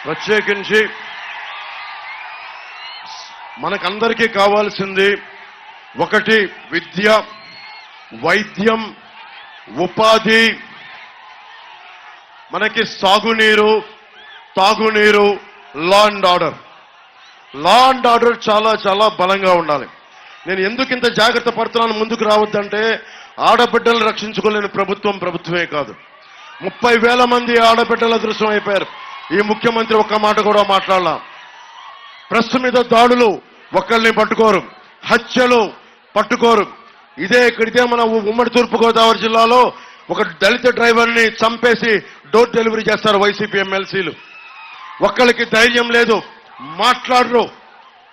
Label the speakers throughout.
Speaker 1: ప్రత్యేకించి మనకందరికీ కావాల్సింది ఒకటి విద్య, వైద్యం, ఉపాధి, మనకి సాగునీరు, తాగునీరు, law and order. Law and order చాలా చాలా బలంగా ఉండాలి. నేను ఎందుకు ఇంత జాగ్రత్త పడుతున్నాను ముందుకు రావద్దంటే, ఆడబిడ్డలు రక్షించుకోలేని ప్రభుత్వమే కాదు. 30,000 మంది ఆడబిడ్డల అదృశ్యం అయిపోయారు. ఈ ముఖ్యమంత్రి ఒక్క మాట కూడా మాట్లాడలా. ప్రెస్ మీద దాడులు ఒక్కళ్ళని పట్టుకోరు, హత్యలు పట్టుకోరు. ఇదే మన ఉమ్మడి తూర్పుగోదావరి జిల్లాలో ఒక దళిత డ్రైవర్ని చంపేసి డోర్ డెలివరీ చేస్తారు వైసీపీ ఎమ్మెల్సీలు. ఒక్కళ్ళకి ధైర్యం లేదు, మాట్లాడరు.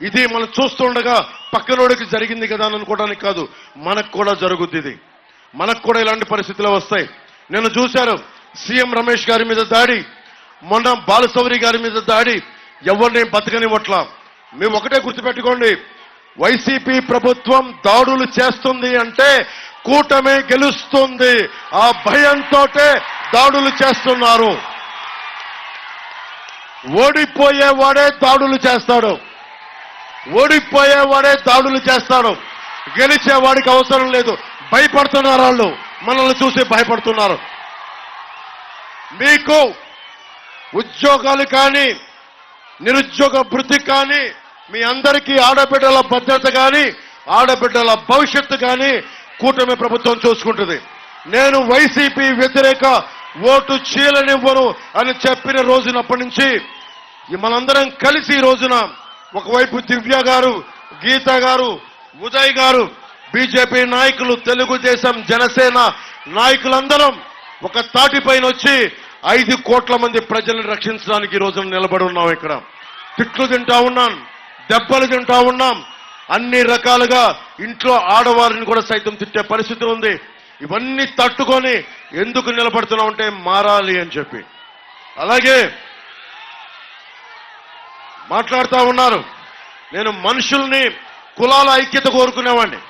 Speaker 1: ఇది మనం చూస్తుండగా పక్కనోడికి జరిగింది కదా అని అనుకోవడానికి కాదు, మనకు కూడా జరుగుద్ది. ఇది మనకు కూడా ఇలాంటి పరిస్థితులు వస్తాయి. నేను చూశాను సీఎం రమేష్ గారి మీద దాడి, మొన్న బాలశౌరి గారి మీద దాడి, ఎవరిని బతకనివ్వట్లా. మేము ఒకటే గుర్తుపెట్టుకోండి, వైసీపీ ప్రభుత్వం దాడులు చేస్తుంది అంటే కూటమి గెలుస్తుంది. ఆ భయంతో దాడులు చేస్తున్నారు. ఓడిపోయేవాడే దాడులు చేస్తాడు, ఓడిపోయేవాడే దాడులు చేస్తాడు. గెలిచేవాడికి అవసరం లేదు. భయపడుతున్నారు వాళ్ళు, మనల్ని చూసి భయపడుతున్నారు. మీకు ఉద్యోగాలు కానీ, నిరుద్యోగ భృతి కానీ, మీ అందరికీ ఆడబిడ్డల భద్రత కానీ, ఆడబిడ్డల భవిష్యత్తు కానీ కూటమి ప్రభుత్వం చూసుకుంటుంది. నేను వైసీపీ వ్యతిరేక ఓటు చీలనివ్వను అని చెప్పిన రోజునప్పటి నుంచి మనందరం కలిసి ఈ రోజున ఒకవైపు దివ్య గారు, గీత గారు, ఉదయ్ గారు, బీజేపీ నాయకులు, తెలుగుదేశం, జనసేన నాయకులందరం ఒక తాటిపైన వచ్చి 5 కోట్ల మంది ప్రజలను రక్షించడానికి ఈ రోజున నిలబడి ఉన్నాం. ఇక్కడ తిట్లు తింటా ఉన్నాం, దెబ్బలు తింటా ఉన్నాం, అన్ని రకాలుగా ఇంట్లో ఆడవారిని కూడా సైతం తిట్టే పరిస్థితి ఉంది. ఇవన్నీ తట్టుకొని ఎందుకు నిలబడుతున్నాం అంటే మారాలి అని చెప్పి. అలాగే మాట్లాడుతూ ఉన్నారు. నేను మనుషుల్ని, కులాల ఐక్యత కోరుకునేవాడిని,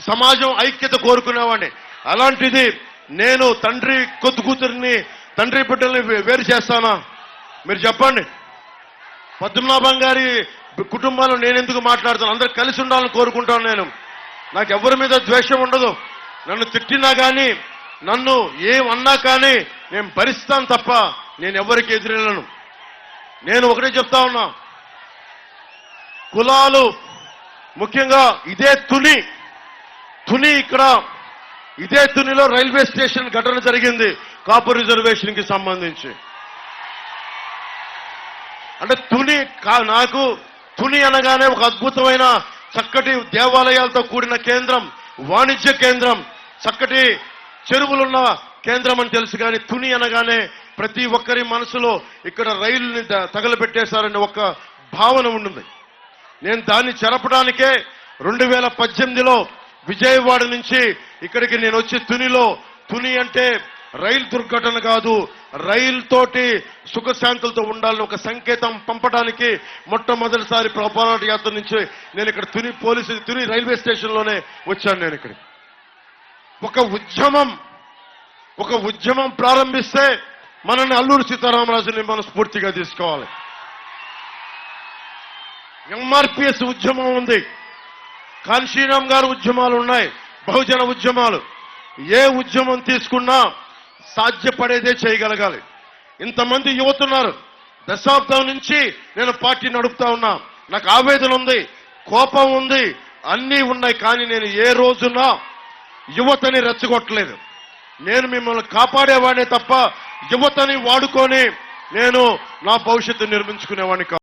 Speaker 1: సమాజం ఐక్యత కోరుకునేవాడిని. అలాంటిది నేను తండ్రి కొద్దు కూతురిని, తండ్రి బిడ్డల్ని వేరు చేస్తానా? మీరు చెప్పండి. పద్మనాభం గారి కుటుంబాలు నేను ఎందుకు మాట్లాడుతాను? అందరూ కలిసి ఉండాలని కోరుకుంటాను. నాకు ఎవరి మీద ద్వేషం ఉండదు. నన్ను తిట్టినా కానీ, నన్ను ఏమన్నా కానీ నేను భరిస్తాను తప్ప నేను ఎవరికి ఎదురెళ్ళను. నేను ఒకటే చెప్తా ఉన్నా, కులాలు ముఖ్యంగా ఇదే తుని ఇక్కడ ఇదే తునిలో రైల్వే స్టేషన్ ఘటన జరిగింది కాపు రిజర్వేషన్ కి సంబంధించి. అంటే నాకు తుని అనగానే ఒక అద్భుతమైన చక్కటి దేవాలయాలతో కూడిన కేంద్రం, వాణిజ్య కేంద్రం, చక్కటి చెరువులున్న కేంద్రం అని తెలుసు. కానీ తుని అనగానే ప్రతి ఒక్కరి మనసులో ఇక్కడ రైలుని తగలబెట్టేశారనే ఒక భావన ఉంటుంది. నేను దాన్ని చెరపడానికే 2018లో విజయవాడ నుంచి ఇక్కడికి నేను వచ్చి తుని అంటే రైలు దుర్ఘటన కాదు, రైలుతోటి సుఖశాంతులతో ఉండాలని ఒక సంకేతం పంపడానికి మొట్టమొదటిసారి పోరాట యాత్ర నుంచి నేను ఇక్కడ తుని రైల్వే స్టేషన్లోనే వచ్చాను. నేను ఇక్కడికి ఒక ఉద్యమం ప్రారంభిస్తే మనల్ని అల్లూరి సీతారామరాజుని మనం స్ఫూర్తిగా తీసుకోవాలి. ఎంఆర్పిఎస్ ఉద్యమం ఉంది, కాన్షీరామ్ గారు ఉద్యమాలు ఉన్నాయి, బహుజన ఉద్యమాలు. ఏ ఉద్యమం తీసుకున్నా సాధ్యపడేదే చేయగలగాలి. ఇంతమంది యువతున్నారు. దశాబ్దం నుంచి నేను పార్టీ నడుపుతా ఉన్నా. నాకు ఆవేదన ఉంది, కోపం ఉంది, అన్నీ ఉన్నాయి. కానీ నేను ఏ రోజున యువతని రెచ్చగొట్టలేదు. నేను మిమ్మల్ని కాపాడేవాడినే తప్ప యువతని వాడుకొని నేను నా భవిష్యత్తు నిర్మించుకునేవాడిని కాదు.